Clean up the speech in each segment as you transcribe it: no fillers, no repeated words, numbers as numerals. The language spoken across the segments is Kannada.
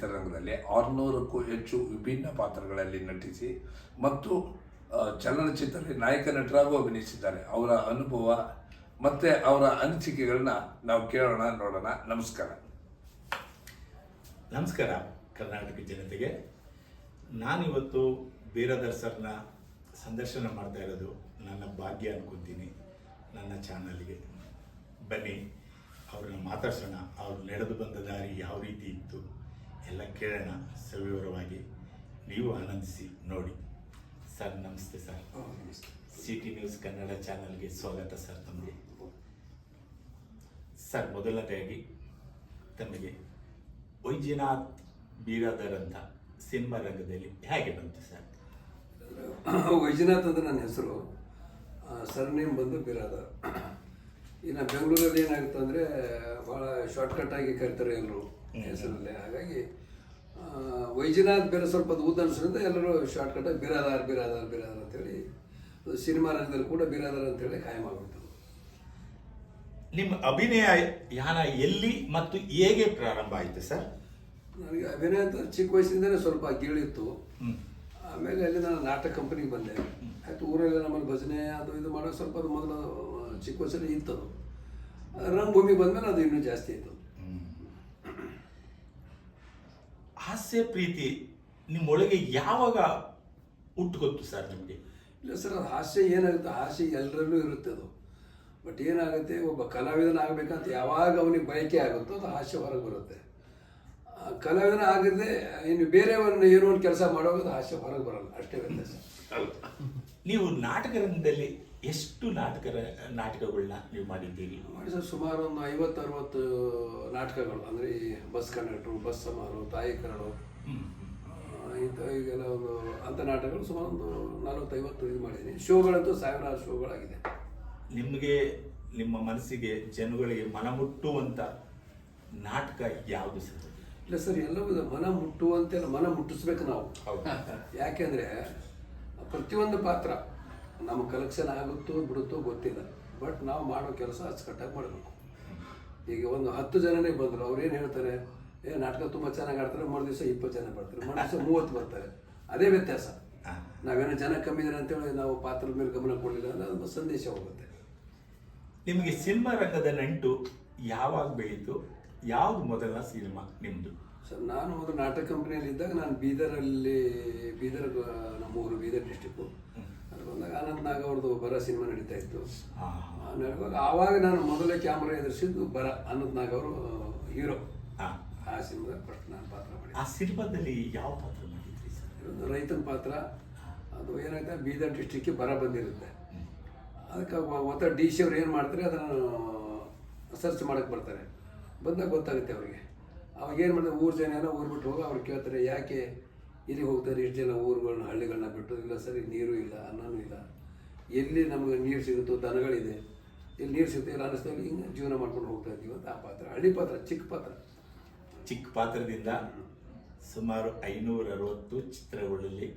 ಚಿತ್ರರಂಗದಲ್ಲಿ 600ಕ್ಕೂ ಹೆಚ್ಚು ವಿಭಿನ್ನ ಪಾತ್ರಗಳಲ್ಲಿ ನಟಿಸಿ ಮತ್ತು ಚಲನಚಿತ್ರದಲ್ಲಿ ನಾಯಕ ನಟರಾಗೂ ಅಭಿನಯಿಸಿದ್ದಾರೆ. ಅವರ ಅನುಭವ ಮತ್ತು ಅವರ ಅನಿಸಿಕೆಗಳನ್ನ ನಾವು ಕೇಳೋಣ, ನೋಡೋಣ. ನಮಸ್ಕಾರ. ನಮಸ್ಕಾರ ಕರ್ನಾಟಕ ಜನತೆಗೆ. ನಾನಿವತ್ತು ಬೀರಾದರ್ ಸರ್ನ ಸಂದರ್ಶನ ಮಾಡ್ತಾ ಇರೋದು ನನ್ನ ಭಾಗ್ಯ ಅನ್ಕೊತೀನಿ. ನನ್ನ ಚಾನಲ್ಗೆ ಬನ್ನಿ, ಅವ್ರನ್ನ ಮಾತಾಡ್ಸೋಣ. ಅವ್ರು ನಡೆದು ಬಂದ ದಾರಿ ಯಾವ ರೀತಿ ಇತ್ತು ಎಲ್ಲ ಕೇಳೋಣ ಸವಿವರವಾಗಿ. ನೀವು ಆನಂದಿಸಿ ನೋಡಿ. ಸರ್ ನಮಸ್ತೆ. ಸರ್ ಸಿಟಿ ನ್ಯೂಸ್ ಕನ್ನಡ ಚಾನಲ್ಗೆ ಸ್ವಾಗತ ಸರ್ ತಮಗೆ. ಸರ್ ಮೊದಲನೇದಾಗಿ ತಮಗೆ ವೈಜನಾಥ್ ಬೀರಾದರ್ ಅಂತ ಸಿನಿಮಾ ರಂಗದಲ್ಲಿ ಹೇಗೆ ಬಂತು ಸರ್? ವೈಜನಾಥ್ ಅಂತ ನನ್ನ ಹೆಸರು, ಸರ್ನೇಮ್ ಬಂದು ಬಿರಾದರ್. ಇನ್ನು ಬೆಂಗಳೂರಲ್ಲಿ ಏನಾಗುತ್ತೆ ಅಂದರೆ ಭಾಳ ಶಾರ್ಟ್ಕಟ್ ಆಗಿ ಕರಿತಾರೆ ಎಲ್ಲರೂ ಹೆಸರಲ್ಲಿ. ಹಾಗಾಗಿ ವೈಜನಾಥ್ ಬೇರೆ ಸ್ವಲ್ಪ ಅದು ಉದ್ದ ಅನಿಸೋದ್ರಿಂದ ಎಲ್ಲರೂ ಶಾರ್ಟ್ಕಟಾಗಿ ಬಿರಾದರ್ ಬಿರಾದರ್ ಬಿರಾದರ್ ಅಂತೇಳಿ, ಸಿನಿಮಾ ರಂಗದಲ್ಲಿ ಕೂಡ ಬಿರಾದರ್ ಅಂತೇಳಿ ಕಾಯಂ ಆಗುತ್ತೆ. ನಿಮ್ಮ ಅಭಿನಯ ಯಾನ ಎಲ್ಲಿ ಮತ್ತು ಹೇಗೆ ಪ್ರಾರಂಭ ಆಯಿತು ಸರ್? ನನಗೆ ಅಭಿನಯ ಅಂತ ಚಿಕ್ಕ ವಯಸ್ಸಿಂದಲೇ ಸ್ವಲ್ಪ ಗೀಳಿತ್ತು. ಆಮೇಲೆ ಅಲ್ಲಿ ನಾನು ನಾಟಕ ಕಂಪನಿಗೆ ಬಂದೆ. ಆಯ್ತು, ಊರಲ್ಲಿ ನಮ್ಮಲ್ಲಿ ಭಜನೆ ಅದು ಇದು ಮಾಡೋದು ಸ್ವಲ್ಪ ಅದು ಮೊದಲು ಚಿಕ್ಕ ವಯಸ್ಸಲ್ಲಿ ಇತ್ತದು. ರಂಗಭೂಮಿಗೆ ಬಂದಮೇಲೆ ಅದು ಇನ್ನೂ ಜಾಸ್ತಿ ಆಯಿತು. ಹಾಸ್ಯ ಪ್ರೀತಿ ನಿಮ್ಮೊಳಗೆ ಯಾವಾಗ ಹುಟ್ಟುಗೊತ್ತು ಸರ್ ನಿಮಗೆ? ಇಲ್ಲ ಸರ್, ಅದು ಹಾಸ್ಯ ಏನಾಗುತ್ತೆ, ಹಾಸ್ಯ ಎಲ್ಲರಲ್ಲೂ ಇರುತ್ತೆ ಅದು. ಬಟ್ ಏನಾಗುತ್ತೆ, ಒಬ್ಬ ಕಲಾವಿದನ ಆಗಬೇಕಂತ ಯಾವಾಗ ಅವನಿಗೆ ಬಯಕೆ ಆಗುತ್ತೋ ಅದು ಹಾಸ್ಯ ಹೊರಗೆ ಬರುತ್ತೆ. ಕಲಾವಿದನ ಆಗದೆ ಇನ್ನು ಬೇರೆಯವ್ರನ್ನ ಏನೋ ಒಂದು ಕೆಲಸ ಮಾಡುವಾಗ ಅದು ಹಾಸ್ಯ ಹೊರಗೆ ಬರಲ್ಲ, ಅಷ್ಟೇ ವ್ಯತ್ಯಾಸ. ನೀವು ನಾಟಕ ರಂಗದಲ್ಲಿ ಎಷ್ಟು ನಾಟಕಗಳನ್ನ ನೀವು ಮಾಡಿದ್ದೀರಿ? ಮಾಡಿ ಸರ್, ಸುಮಾರು ಒಂದು 50-60 ನಾಟಕಗಳು. ಅಂದರೆ ಈ ಬಸ್ ಕಂಡಕ್ಟ್ರು, ಬಸ್ ಸಮಾರು, ತಾಯಿ ಕರಡು, ಈಗೆಲ್ಲ ಒಂದು ಅಂಥ ನಾಟಕಗಳು ಸುಮಾರು ಒಂದು 40-50 ಇದು ಮಾಡಿದ್ದೀನಿ. ಶೋಗಳಂತೂ ಸಾವಿರಾರು ಶೋಗಳಾಗಿದೆ. ನಿಮಗೆ ನಿಮ್ಮ ಮನಸ್ಸಿಗೆ ಜನಗಳಿಗೆ ಮನ ಮುಟ್ಟುವಂಥ ನಾಟಕ ಯಾವುದು ಸರ್? ಇಲ್ಲ ಸರ್, ಎಲ್ಲವೂ ಮನ ಮುಟ್ಟುವಂತೆಲ್ಲ, ಮನ ಮುಟ್ಟಿಸ್ಬೇಕು ನಾವು. ಯಾಕೆಂದರೆ ಪ್ರತಿಯೊಂದು ಪಾತ್ರ ನಮ್ಮ ಕಲೆಕ್ಷನ್ ಆಗುತ್ತೋ ಬಿಡುತ್ತೋ ಗೊತ್ತಿಲ್ಲ, ಬಟ್ ನಾವು ಮಾಡೋ ಕೆಲಸ ಅಚ್ಚುಕಟ್ಟಾಗಿ ಮಾಡಬೇಕು. ಈಗ ಒಂದು 10 ಜನನೇ ಬಂದರು, ಅವ್ರು ಏನು ಹೇಳ್ತಾರೆ, ನಾಟಕ ತುಂಬ ಚೆನ್ನಾಗಿ ಆಡ್ತಾರೆ, ಮರು ದಿವಸ 20 ಜನ ಬರ್ತಾರೆ, ಮರು ದಿವಸ 30 ಬರ್ತಾರೆ. ಅದೇ ವ್ಯತ್ಯಾಸ. ನಾವೇನೋ ಜನ ಕಮ್ಮಿ ಇದ್ದಾರೆ ಅಂತೇಳಿ ನಾವು ಪಾತ್ರದ ಮೇಲೆ ಗಮನ ಕೊಡಲಿಲ್ಲ ಅಂದರೆ ಅದು ಸಂದೇಶ ಹೋಗುತ್ತೆ. ನಿಮಗೆ ಸಿನಿಮಾ ರಂಗದ ನಂಟು ಯಾವಾಗ ಬೆಳೀತು? ಯಾವುದು ಮೊದಲ ಸಿನಿಮಾ ನಿಮ್ಮದು? ಸರ್, ನಾನು ಮೊದಲು ನಾಟಕ ಕಂಪ್ನಿಯಲ್ಲಿ ಇದ್ದಾಗ ನಾನು ಬೀದರ್ ನಮ್ಮೂರು ಬೀದರ್ ಡಿಸ್ಟಿಕ್ಕು. ಅಲ್ಲಿ ಬಂದಾಗ ಅನಂತ್ ನಾಗ್ ಅವ್ರದ್ದು ಬರ ಸಿನಿಮಾ ನಡೀತಾ ಇತ್ತು. ನಡೆಯುವಾಗ ಆವಾಗ ನಾನು ಮೊದಲೇ ಕ್ಯಾಮ್ರಾ ಎದುರಿಸಿದ್ದು ಬರ, ಅನಂತ್ ನಾಗ್ ಅವರು ಹೀರೋ. ಆ ಸಿನಿಮಾದಲ್ಲಿ ಫಸ್ಟ್ ನಾನು ಪಾತ್ರ ಮಾಡಿ. ಆ ಸಿನಿಮಾದಲ್ಲಿ ಯಾವ ಪಾತ್ರ ಮಾಡಿದ್ರಿ ಸರ್? ಒಂದು ರೈತನ ಪಾತ್ರ. ಅದು ಏನಾಗುತ್ತೆ, ಬೀದರ್ ಡಿಸ್ಟಿಕ್ಗೆ ಬರ ಬಂದಿರುತ್ತೆ. ಅದಕ್ಕೆ ಒತ್ತ ಡಿ ಸಿ ಅವ್ರು ಏನು ಮಾಡ್ತಾರೆ, ಅದನ್ನು ಸರ್ಚ್ ಮಾಡೋಕ್ಕೆ ಬರ್ತಾರೆ. ಬಂದಾಗ ಗೊತ್ತಾಗುತ್ತೆ ಅವರಿಗೆ. ಅವಾಗ ಏನು ಮಾಡಿದ್ರೆ, ಊರು ಜನ ಎಲ್ಲ ಊರು ಬಿಟ್ಟು ಹೋಗಿ ಅವ್ರು ಕೇಳ್ತಾರೆ, ಯಾಕೆ ಇಲ್ಲಿಗೆ ಹೋಗ್ತಾರೆ ಇಷ್ಟು ಜನ ಊರುಗಳನ್ನ ಹಳ್ಳಿಗಳನ್ನ ಬಿಟ್ಟು? ಇಲ್ಲ ಸರಿ, ನೀರು ಇಲ್ಲ, ಅನ್ನನೂ ಇಲ್ಲ, ಎಲ್ಲಿ ನಮಗೆ ನೀರು ಸಿಗುತ್ತೋ, ದನಗಳಿದೆ, ಇಲ್ಲಿ ನೀರು ಸಿಗುತ್ತೆ ಇಲ್ಲ ಅನ್ನಿಸ್ತೇವೆ, ಹಿಂಗೆ ಜೀವನ ಮಾಡ್ಕೊಂಡು ಹೋಗ್ತಾ ಇದ್ದೀವಿ ಅಂತ. ಆ ಪಾತ್ರ ಹಳ್ಳಿ ಪಾತ್ರ, ಚಿಕ್ಕ ಪಾತ್ರದಿಂದ ಸುಮಾರು 560 ಚಿತ್ರಗಳಲ್ಲಿ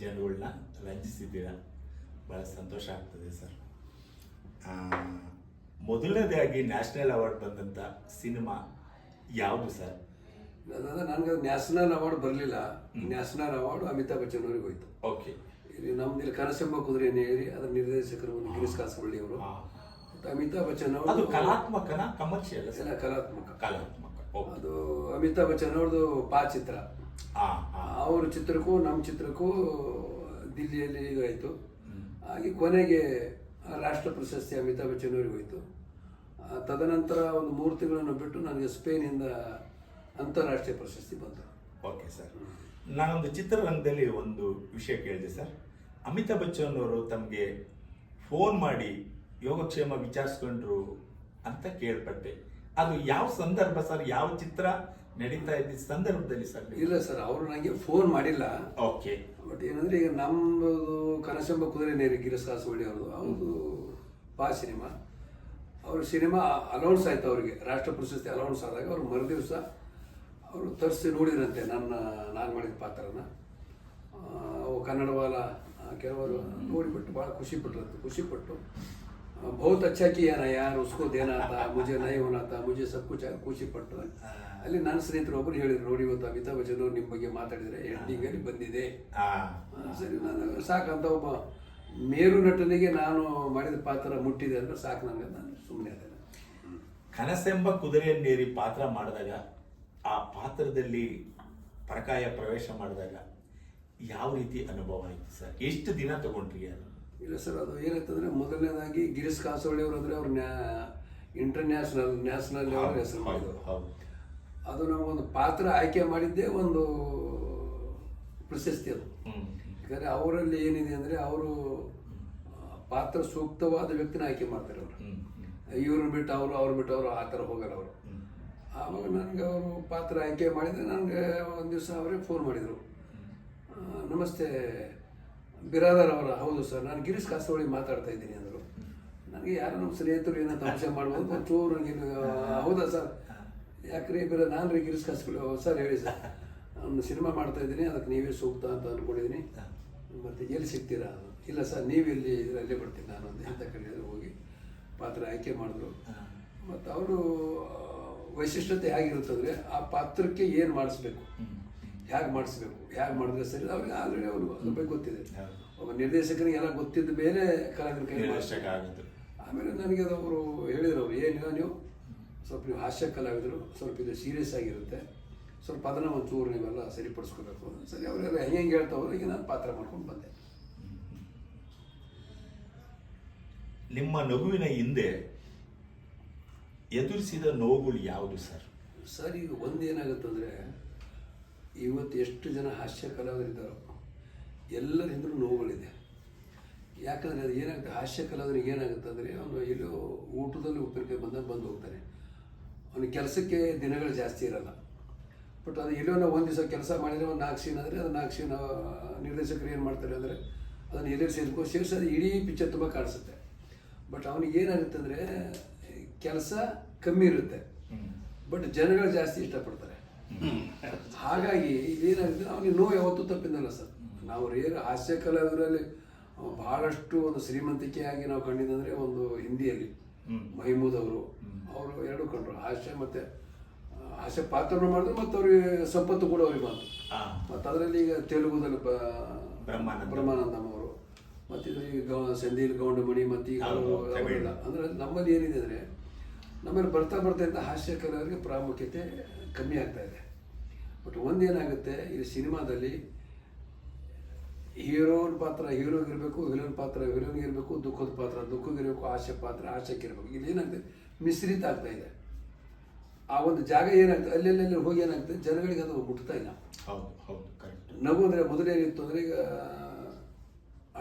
ಜನಗಳನ್ನ ರಂಜಿಸಿದ್ದೀರ. ಭಾಳ ಸಂತೋಷ ಆಗ್ತದೆ ಸರ್. ಮೊದಲನೇದಾಗಿ ನ್ಯಾಷನಲ್ ಅವಾರ್ಡ್ ಬಂದಂಥ ಸಿನಿಮಾ ಯಾವುದು ಸರ್? ಅದಾದ ನನಗೆ ನ್ಯಾಷನಲ್ ಅವಾರ್ಡ್ ಬರಲಿಲ್ಲ. ನ್ಯಾಷನಲ್ ಅವಾರ್ಡ್ ಅಮಿತಾಬ್ ಬಚ್ಚನ್ ಅವ್ರಿಗೆ ಹೋಯ್ತು. ಓಕೆ. ಇಲ್ಲಿ ನಮ್ದು ಇಲ್ಲಿ ಕನಸೆಂಬ ಕುದುರೆ ನೇರಿ, ಅದರ ನಿರ್ದೇಶಕರು ಗಿರೀಶ್ ಕಾಸರವಳ್ಳಿ ಅವರು. ಅಮಿತಾಬ್ ಬಚ್ಚನ್ ಅವರು ಕಲಾತ್ಮಕನ ಕಮರ್ಷಿಯಲ್? ಎಲ್ಲ ಕಲಾತ್ಮಕ. ಅದು ಅಮಿತಾಬ್ ಬಚ್ಚನ್ ಅವ್ರದ್ದು ಪಾ ಚಿತ್ರ. ಅವ್ರ ಚಿತ್ರಕ್ಕೂ ನಮ್ಮ ಚಿತ್ರಕ್ಕೂ ದಿಲ್ಲಿಯಲ್ಲಿ ಇದಾಯಿತು. ಹಾಗೆ ಕೊನೆಗೆ ರಾಷ್ಟ್ರ ಪ್ರಶಸ್ತಿ ಅಮಿತಾಬ್ ಬಚ್ಚನ್ ಅವ್ರಿಗೆ ಹೋಯಿತು. ತದನಂತರ ಒಂದು 3 ತಿಂಗಳನ್ನು ಬಿಟ್ಟು ನನಗೆ ಸ್ಪೇನಿಂದ ಅಂತಾರಾಷ್ಟ್ರೀಯ ಪ್ರಶಸ್ತಿ ಬಂತು. ಓಕೆ ಸರ್, ನಾನೊಂದು ಚಿತ್ರರಂಗದಲ್ಲಿ ಒಂದು ವಿಷಯ ಕೇಳಿದೆ ಸರ್. ಅಮಿತಾಬ್ ಬಚ್ಚನ್ ಅವರು ತಮಗೆ ಫೋನ್ ಮಾಡಿ ಯೋಗಕ್ಷೇಮ ವಿಚಾರಿಸ್ಕೊಂಡ್ರು ಅಂತ ಕೇಳ್ಪಟ್ಟೆ. ಅದು ಯಾವ ಸಂದರ್ಭ ಸರ್? ಯಾವ ಚಿತ್ರ ನಡೀತಾ ಇದ್ದ ಸಂದರ್ಭದಲ್ಲಿ ಸರ್? ಇಲ್ಲ ಸರ್, ಅವರು ನನಗೆ ಫೋನ್ ಮಾಡಿಲ್ಲ. ಓಕೆ. ಬಟ್ ಏನಂದರೆ, ಈಗ ನಮ್ಮದು ಕನಸೆಂಬ ಕುದುರೆ ನೇರಿ ಗಿರೀಶ್ ಕಾಸರವಳ್ಳಿ ಅವ್ರದ್ದು, ಅವ್ರದ್ದು ಪಾ ಸಿನಿಮಾ. ಅವ್ರ ಸಿನಿಮಾ ಅಲೌನ್ಸ್ ಆಯಿತು, ಅವರಿಗೆ ರಾಷ್ಟ್ರ ಪ್ರಶಸ್ತಿ ಅಲೌನ್ಸ್ ಆದಾಗ ಅವ್ರು ಮರುದಿವಸ ಅವರು ತರಿಸಿ ನೋಡಿದ್ರಂತೆ ನಾನು ಮಾಡಿದ ಪಾತ್ರನ. ಅವು ಕನ್ನಡವಾಲ ಕೆಲವರು ನೋಡಿಬಿಟ್ಟು ಭಾಳ ಖುಷಿಪಟ್ಟರು. बहुत अच्छा किया ना यार, उसको देना था, मुझे नहीं होना था, मुझे सब कुछ ಖುಷಿ ಪಟ್ಟು ಅಲ್ಲಿ ನನ್ನ ಸ್ನೇಹಿತರು ಒಬ್ಬರು ಹೇಳಿದ್ರು, ನೋಡಿ ಇವತ್ತು ಅಮಿತಾಬ್ ಬಚ್ಚನ್ ಅವ್ರು ನಿಮ್ಮ ಬಗ್ಗೆ ಮಾತಾಡಿದರೆ ಎಂಡಿಂಗಲ್ಲಿ ಬಂದಿದೆ. ಸರಿ, ನಾನು ಸಾಕಂತ ಒಬ್ಬ ಮೇರು ನಟನಿಗೆ ನಾನು ಮಾಡಿದ ಪಾತ್ರ ಮುಟ್ಟಿದೆ ಅಂದ್ರೆ ಸಾಕು ನನಗೆ, ನಾನು ಸುಮ್ಮನೆ ಅದೇ. ಕನಸೆಂಬ ಕುದುರೆಯನ್ನೇರಿ ಪಾತ್ರ ಮಾಡಿದಾಗ, ಆ ಪಾತ್ರದಲ್ಲಿ ಪರಕಾಯ ಪ್ರವೇಶ ಮಾಡಿದಾಗ ಯಾವ ರೀತಿ ಅನುಭವ ಆಯಿತು ಸರ್? ಎಷ್ಟು ದಿನ ತಗೊಂಡ್ರಿ ಅದು? ಇಲ್ಲ ಸರ್, ಅದು ಏನಾಯ್ತಂದ್ರೆ ಮೊದಲನೇದಾಗಿ ಗಿರೀಶ್ ಕಾಸೋಳಿ ಅವರು ಅಂದರೆ ಅವ್ರು ನ್ಯಾಷನಲ್ ಲೆವೆಲ್ ಹೆಸರು ಮಾಡಿದರು. ಅದು ನಮಗೊಂದು ಪಾತ್ರ ಆಯ್ಕೆ ಮಾಡಿದ್ದೇ ಒಂದು ಪ್ರಶಸ್ತಿ ಅದು. ಯಾಕಂದರೆ ಅವರಲ್ಲಿ ಏನಿದೆ ಅಂದರೆ ಅವರು ಪಾತ್ರ ಸೂಕ್ತವಾದ ವ್ಯಕ್ತಿನ ಆಯ್ಕೆ ಮಾಡ್ತಾರೆ ಅವರು. ಇವ್ರನ್ನ ಬಿಟ್ಟು ಅವರು, ಅವ್ರು ಬಿಟ್ಟು ಅವರು, ಆ ಥರ ಹೋಗಲ್ಲ ಅವರು. ಆವಾಗ ನನಗೆ ಅವರು ಪಾತ್ರ ಆಯ್ಕೆ ಮಾಡಿದರೆ ನನಗೆ ಒಂದು ದಿವಸ ಅವರೇ ಫೋನ್ ಮಾಡಿದರು, ನಮಸ್ತೆ ಬಿರಾದರ್ ಅವರ. ಹೌದು ಸರ್, ನಾನು ಗಿರೀಶ್ ಕಾಸೋಳಿ ಮಾತಾಡ್ತಾ ಇದ್ದೀನಿ ಅಂದರು. ನನಗೆ ಯಾರು ನಮ್ಮ ಸ್ನೇಹಿತರು ಏನೋ ತಮಾಷೆ ಮಾಡ್ಬೋದು ಒಂಚೂರು ನನಗೆ, ಹೌದಾ ಸರ್, ಯಾಕ್ರಿ ನಾನು ರೀ ಗಿರೀಶ್ ಕಾಸೋಳಿ. ಸರ್ ಹೇಳಿ ಸರ್, ನಾನು ಸಿನಿಮಾ ಮಾಡ್ತಾ ಇದ್ದೀನಿ, ಅದಕ್ಕೆ ನೀವೇ ಸೂಕ್ತ ಅಂತ ಅಂದ್ಕೊಂಡಿದ್ದೀನಿ, ಮತ್ತು ಎಲ್ಲಿ ಸಿಗ್ತೀರಾ? ಇಲ್ಲ ಸರ್, ನೀವು ಎಲ್ಲಿ ಅಲ್ಲೇ ಬರ್ತೀನಿ ನಾನು ಅಂತ ಕಡೆ ಹೋಗಿ ಪಾತ್ರ ಆಯ್ಕೆ ಮಾಡಿದ್ರು. ಮತ್ತು ಅವರು ವೈಶಿಷ್ಟ್ಯತೆ ಹೇಗಿರುತ್ತಂದರೆ ಆ ಪಾತ್ರಕ್ಕೆ ಏನು ಮಾಡಿಸ್ಬೇಕು, ಹೇಗೆ ಮಾಡಿದ್ರೆ ಸರಿ, ಅವ್ರಿಗೆ ಆಲ್ರೆಡಿ ಅವರು ಅದ್ರ ಬಗ್ಗೆ ಗೊತ್ತಿದೆ. ಒಬ್ಬ ನಿರ್ದೇಶಕನಿಗೆ ಎಲ್ಲ ಗೊತ್ತಿದ್ದ ಮೇಲೆ ಕಲಾವಿದರ ಕೈ ಆಗುತ್ತೆ. ಆಮೇಲೆ ನನಗೆ ಅದು ಅವರು ಹೇಳಿದ್ರು, ಅವರು ಏನಿಲ್ಲ, ನೀವು ಸ್ವಲ್ಪ ನೀವು ಹಾಸ್ಯ ಕಲಾವಿದರು, ಸ್ವಲ್ಪ ಇದು ಸೀರಿಯಸ್ ಆಗಿರುತ್ತೆ, ಸ್ವಲ್ಪ ಅದನ್ನು ಒಂಚೂರು ನೀವೆಲ್ಲ ಸರಿಪಡಿಸ್ಕೋಬೇಕು. ಸರಿ, ಅವರೆಲ್ಲ ಹೆಂಗೆ ಹೇಳ್ತಾ ಹೋದ್ರೆ ಈಗ ನಾನು ಪಾತ್ರ ಮಾಡ್ಕೊಂಡು ಬಂದೆ. ನಿಮ್ಮ ನಗುವಿನ ಹಿಂದೆ ಎದುರಿಸಿದ ನೋವುಗಳು ಯಾವುದು ಸರ್? ಸರ್, ಈಗ ಒಂದೇನಾಗುತ್ತಂದರೆ, ಇವತ್ತು ಎಷ್ಟು ಜನ ಹಾಸ್ಯ ಕಲಾವಿದರಿದ್ದಾರೋ ಎಲ್ಲರ ಹಿಂದೂ ನೋವುಗಳಿದೆ. ಯಾಕಂದರೆ ಅದು ಏನಾಗುತ್ತೆ, ಹಾಸ್ಯ ಕಲಾವಿದರಿಗೆ ಏನಾಗುತ್ತೆ ಅಂದರೆ, ಅವನು ಎಲ್ಲೋ ಊಟದಲ್ಲಿ ಉಪ್ಪಿನಕಾಯಿ ಬಂದು ಹೋಗ್ತಾನೆ, ಅವನಿಗೆ ಕೆಲಸಕ್ಕೆ ದಿನಗಳು ಜಾಸ್ತಿ ಇರಲ್ಲ. ಬಟ್ ಅದು ಎಲ್ಲೋ ನಾವು ಒಂದು ದಿವಸ ಕೆಲಸ ಮಾಡಿದರೆ ಒಂದು 4 ಸೀನ್ ಆದರೆ ಅದು 4 ಸೀನ್ ನಿರ್ದೇಶಕರು ಏನು ಮಾಡ್ತಾರೆ ಅಂದರೆ ಅದನ್ನು ಎಲ್ಲರೂ ಸೇರಿಸಿ ಅದು ಇಡೀ ಪಿಕ್ಚರ್ ತುಂಬ ಕಾಣಿಸುತ್ತೆ. ಬಟ್ ಅವನಿಗೆ ಏನಾಗುತ್ತೆ ಅಂದರೆ ಕೆಲಸ ಕಮ್ಮಿ ಇರುತ್ತೆ, ಬಟ್ ಜನಗಳು ಜಾಸ್ತಿ ಇಷ್ಟಪಡ್ತಾರೆ. ಹಾಗಾಗಿ ಏನಾಗುತ್ತೆ, ಅವನಿಗೆ ನೋವು ಯಾವತ್ತೂ ತಪ್ಪಿದ್ದಲ್ಲ ಸರ್. ನಾವು ರೇರ್ ಹಾಸ್ಯ ಕಲಾವಿದರಲ್ಲಿ ಬಹಳಷ್ಟು ಒಂದು ಶ್ರೀಮಂತಿಕೆಯಾಗಿ ನಾವು ಕಂಡಿದ್ದಂದರೆ ಒಂದು ಹಿಂದಿಯಲ್ಲಿ ಮಹಮೂದ್ ಅವರು ಎರಡು ಕಂಡ್ರು, ಹಾಸ್ಯ ಮತ್ತು ಹಾಸ್ಯ ಪಾತ್ರನೂ ಮಾಡಿದ್ರು, ಮತ್ತು ಅವ್ರಿಗೆ ಸಂಪತ್ತು ಕೂಡ ಅವ್ರಿಗೆ ಬಂತು. ಮತ್ತು ಅದರಲ್ಲಿ ಈಗ ತೆಲುಗುದಲ್ಲಿ ಬ್ರಹ್ಮಾನಂದಂ ಅವರು, ಮತ್ತು ಇದರಲ್ಲಿ ಸೆಂದಿಲ್ ಗೌಂಡಮಣಿ, ಮತ್ತು ಈಗ ಅವರೆಲ್ಲ. ಅಂದರೆ ನಮ್ಮಲ್ಲಿ ಏನಿದೆ ಅಂದರೆ, ನಮ್ಮಲ್ಲಿ ಬರ್ತಾ ಇದ್ದ ಹಾಸ್ಯ ಕಲಾವಿದರಿಗೆ ಪ್ರಾಮುಖ್ಯತೆ ಕಮ್ಮಿ ಆಗ್ತಾ ಇದೆ. ಬಟ್ ಒಂದೇನಾಗುತ್ತೆ, ಈ ಸಿನಿಮಾದಲ್ಲಿ ಹೀರೋನ ಪಾತ್ರ ಹೀರೋಗಿರಬೇಕು, ವಿಲನ್ ಪಾತ್ರ ವಿಲನ್ಗಿರಬೇಕು, ದುಃಖದ ಪಾತ್ರ ದುಃಖಗಿರಬೇಕು, ಹಾಸ್ಯ ಪಾತ್ರ ಹಾಸ್ಯಕ್ಕಿರಬೇಕು. ಇಲ್ಲಿ ಏನಾಗ್ತದೆ, ಮಿಶ್ರಿತ ಆಗ್ತಾ ಇದೆ. ಆ ಒಂದು ಜಾಗ ಏನಾಗ್ತದೆ, ಅಲ್ಲೆಲ್ಲೆಲ್ಲಿ ಹೋಗಿ ಏನಾಗ್ತದೆ, ಜನಗಳಿಗೆ ಅದು ಮುಟ್ತಾ ಇಲ್ಲ. ನಗು ಅಂದರೆ ಮೊದಲೇನಿತ್ತು ಅಂದರೆ, ಈಗ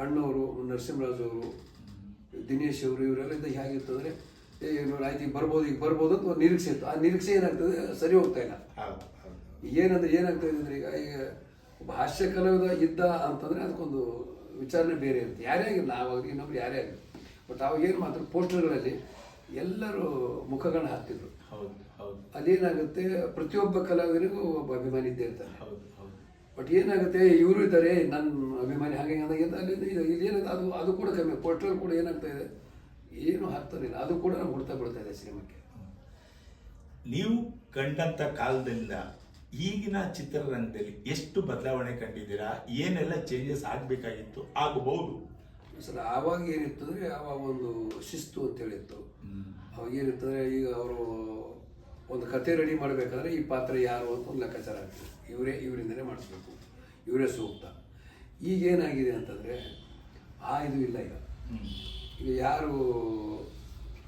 ಅಣ್ಣವರು, ನರಸಿಂಹರಾಜ್ ಅವರು, ದಿನೇಶ್ ಅವರು, ಇವರೆಲ್ಲ ಇದ್ದಾಗ ಹೇಗಿತ್ತು ಅಂದರೆ, ಆಯ್ತು ಈಗ ಬರ್ಬೋದು ಅಂತ ಒಂದು ನಿರೀಕ್ಷೆ ಇತ್ತು. ಆ ನಿರೀಕ್ಷೆ ಏನಾಗ್ತದೆ, ಸರಿ ಹೋಗ್ತಾ ಇಲ್ಲ. ಏನಾಗ್ತಾ ಇದೆ ಅಂದರೆ, ಈಗ ಒಬ್ಬ ಹಾಸ್ಯ ಕಲಾವಿದ ಇದ್ದ ಅಂತಂದರೆ ಅದಕ್ಕೊಂದು ವಿಚಾರಣೆ ಬೇರೆ ಇರುತ್ತೆ. ಯಾರೇ ಆಗಿಲ್ಲ, ನಾವಾಗಲಿ ಇನ್ನೊಬ್ರು ಯಾರೇ ಆಗಲಿ. ಬಟ್ ಅವಾಗ ಏನು ಮಾತ್ರ ಪೋಸ್ಟರ್ಗಳಲ್ಲಿ ಎಲ್ಲರೂ ಮುಖಗಳನ್ನ ಹಾಕ್ತಿದ್ರು. ಅದೇನಾಗುತ್ತೆ, ಪ್ರತಿಯೊಬ್ಬ ಕಲಾವಿದರಿಗೂ ಒಬ್ಬ ಅಭಿಮಾನಿ ಇದ್ದೇ ಇರ್ತಾರೆ. ಬಟ್ ಏನಾಗುತ್ತೆ, ಇವರು ಇದ್ದಾರೆ ನನ್ನ ಅಭಿಮಾನಿ ಹಾಗೆ ಅಂದಾಗ ಅಲ್ಲಿಂದ ಇಲ್ಲಿ ಏನಾಗುತ್ತೆ, ಅದು ಕೂಡ ಕಮ್ಮಿ. ಪೋಸ್ಟರ್ ಕೂಡ ಏನಾಗ್ತಾ ಇದೆ, ಏನು ಹಾಕ್ತಾರಿಲ್ಲ, ಅದು ಕೂಡ ನಮ್ಗೆ ಹುಡ್ತಾ ಬಿಡ್ತಾ ಇದೆ ಸಿನಿಮಾಕ್ಕೆ. ನೀವು ಕಂಡಂಥ ಕಾಲದಿಂದ ಈಗಿನ ಚಿತ್ರರಂಗದಲ್ಲಿ ಎಷ್ಟು ಬದಲಾವಣೆ ಕಂಡಿದ್ದೀರಾ? ಏನೆಲ್ಲ ಚೇಂಜಸ್ ಆಗಬೇಕಾಗಿತ್ತು, ಆಗಬಹುದು ಸರ್? ಆವಾಗ ಏನಿತ್ತು ಅಂದರೆ, ಆವಾಗ ಒಂದು ಶಿಸ್ತು ಅಂತೇಳಿತ್ತು. ಅವಾಗ ಏನಿರ್ತಂದರೆ, ಈಗ ಅವರು ಒಂದು ಕತೆ ರೆಡಿ ಮಾಡಬೇಕಾದ್ರೆ ಈ ಪಾತ್ರ ಯಾರು ಅಂತ ಒಂದು ಲೆಕ್ಕಾಚಾರ ಆಗ್ತದೆ, ಇವರಿಂದನೇ ಮಾಡಿಸ್ಬೇಕು, ಇವರೇ ಸೂಕ್ತ. ಈಗೇನಾಗಿದೆ ಅಂತಂದರೆ, ಇದು ಇಲ್ಲ. ಈಗ ಯಾರು